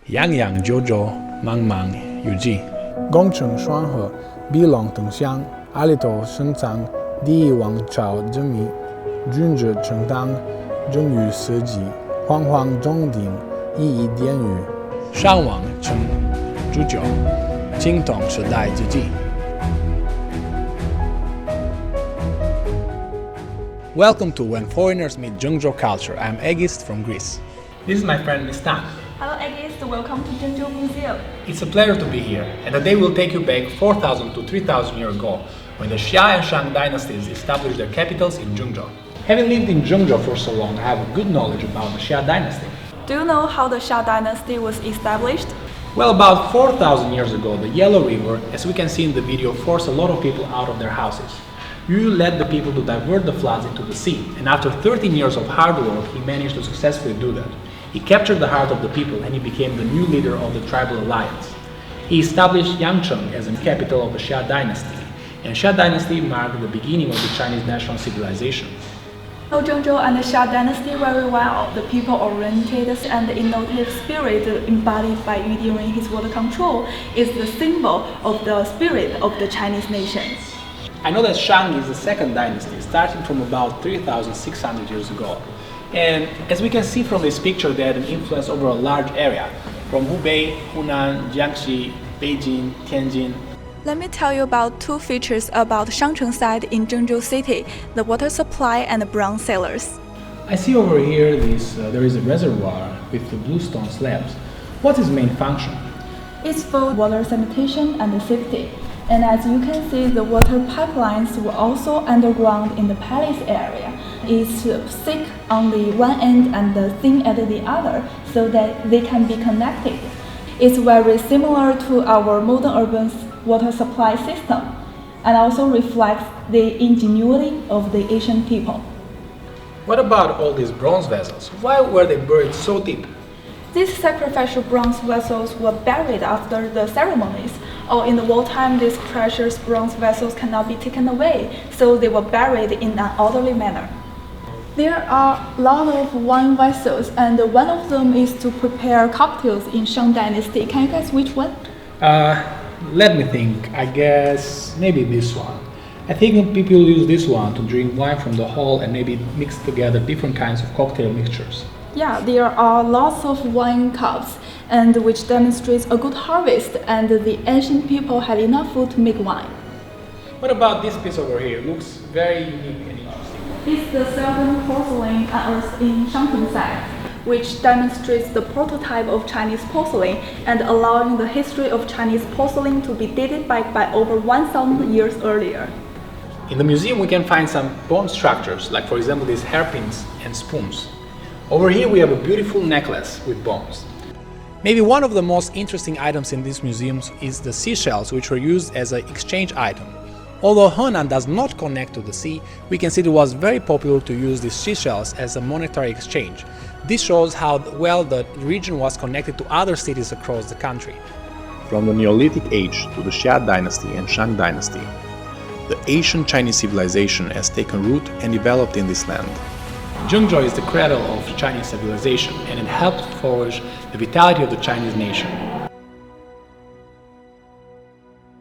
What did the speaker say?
洋洋久久，茫茫有际。功成双和，碧浪灯香，阿里头生长，第一王朝真密，君主正当，正于社稷，煌煌中鼎，一一典语。上王称煮酒，青铜时代之际。Welcome to When Foreigners Meet Zhengzhou Culture. I'm Egist from Greece. This is my friend Miss Tan. Hello Egist, welcome to Zhengzhou Museum. It's a pleasure to be here, and today we'll take you back 4,000 to 3,000 years ago, when the Xia and Shang Dynasties established their capitals in Zhengzhou. Having lived in Zhengzhou for so long, I have a good knowledge about the Xia dynasty. Do you know how the Xia dynasty was established? Well, about 4,000 years ago, the Yellow River, as we can see in the video, forced a lot of people out of their houses. Yu led the people to divert the floods into the sea, and after 13 years of hard work, he managed to successfully do that. He captured the heart of the people and he became the new leader of the tribal alliance. He established Yangcheng as the capital of the Xia dynasty, and Xia dynasty marked the beginning of the Chinese national civilization. I know Zhengzhou and the Xia dynasty very well. The people-oriented and innovative spirit embodied by Yu during his water control is the symbol of the spirit of the Chinese nation. I know that Shang is the second dynasty, starting from about 3,600 years ago. And as we can see from this picture, they had an influence over a large area, from Hubei, Hunan, Jiangxi, Beijing, Tianjin. Let me tell you about two features about Shangcheng site in Zhengzhou city, the water supply and the bronze cellars. I see over here there is a reservoir with the bluestone slabs. What's its main function? It's for water sanitation and safety. And as you can see, the water pipelines were also underground in the palace area. It's thick on the one end and thin at the other, so that they can be connected. It's very similar to our modern urban water supply system, and also reflects the ingenuity of the ancient people. What about all these bronze vessels? Why were they buried so deep? These sacrificial bronze vessels were buried after the ceremonies, or in the wartime these precious bronze vessels cannot be taken away, so they were buried in an orderly manner. There are a lot of wine vessels, and one of them is to prepare cocktails in Shang Dynasty. Can you guess which one? Let me think. I guess maybe this one. I think people use this one to drink wine from the hall and maybe mix together different kinds of cocktail mixtures. Yeah, there are lots of wine cups, and which demonstrates a good harvest, and the ancient people had enough food to make wine. What about this piece over here? It looks very unique and interesting. It's the silver porcelain unearthed in Shangcheng site, which demonstrates the prototype of Chinese porcelain and allowing the history of Chinese porcelain to be dated back by over 1,000 years earlier. In the museum we can find some bone structures, like for example these hairpins and spoons. Over here we have a beautiful necklace with bones. Maybe one of the most interesting items in these museums is the seashells, which were used as an exchange item. Although Henan does not connect to the sea, we can see it was very popular to use these seashells as a monetary exchange. This shows how well the region was connected to other cities across the country. From the Neolithic age to the Xia dynasty and Shang dynasty, the ancient Chinese civilization has taken root and developed in this land. Zhengzhou is the cradle of Chinese civilization, and it helped forge the vitality of the Chinese nation.